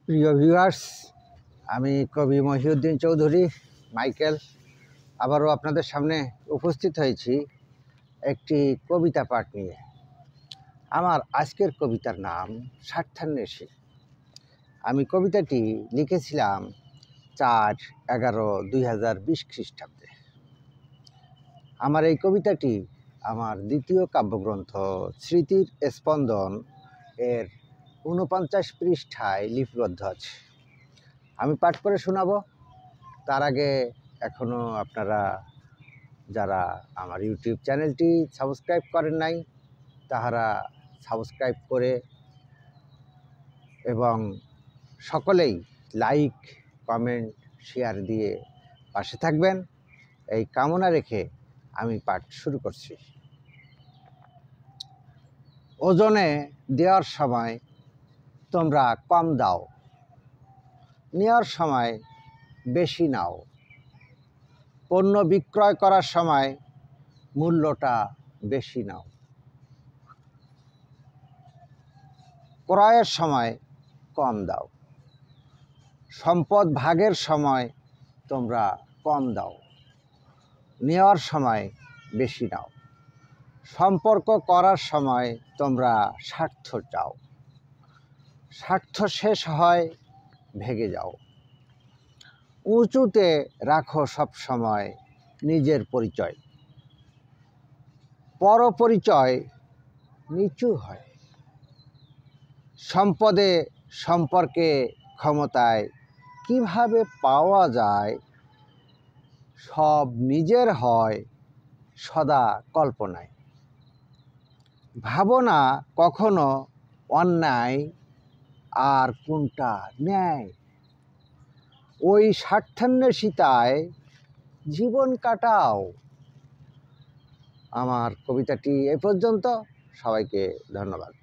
প্রিয় ভিউয়ার্স, আমি কবি মহিউদ্দিন চৌধুরী মাইকেল আবারও আপনাদের সামনে উপস্থিত হয়েছি একটি কবিতা পাঠ নিয়ে। আমার আজকের কবিতার নাম স্বার্থান্বেষী। আমি কবিতাটি লিখেছিলাম 4/11/2020 খ্রিস্টাব্দে। আমার এই কবিতাটি আমার দ্বিতীয় কাব্যগ্রন্থ স্মৃতির স্পন্দন এর 49 পৃষ্ঠায় লিপিবদ্ধ আছে। আমি পাঠ করে শোনাবো। তার আগে এখনও আপনারা যারা আমার ইউটিউব চ্যানেলটি সাবস্ক্রাইব করেন নাই, তাহারা সাবস্ক্রাইব করে এবং সকলেই লাইক, কমেন্ট, শেয়ার দিয়ে পাশে থাকবেন, এই কামনা রেখে আমি পাঠ শুরু করছি। ওজনে দেওয়ার সময় তোমরা কম দাও, নেওয়ার সময় বেশি নাও। পণ্য বিক্রয় করার সময় মূল্যটা বেশি নাও। ক্রয়ের সময় কম দাও। সম্পদ ভাগের সময় তোমরা কম দাও, নেওয়ার সময় বেশি নাও। সম্পর্ক করার সময় তোমরা স্বার্থ চাও, স্বার্থ শেষ হয় ভেগে যাও। উঁচুতে রাখো সব সময় নিজের পরিচয়, পরপরিচয় নিচু হয়। সম্পদে, সম্পর্কে, ক্ষমতায় কিভাবে পাওয়া যায়, সব নিজের হয় সদা কল্পনায়। ভাবনা কখনো অন্যায় আর কোনটা ন্যায়, ওই স্বার্থান্বেষিতায় জীবন কাটাও। আমার কবিতাটি এ পর্যন্ত। সবাইকে ধন্যবাদ।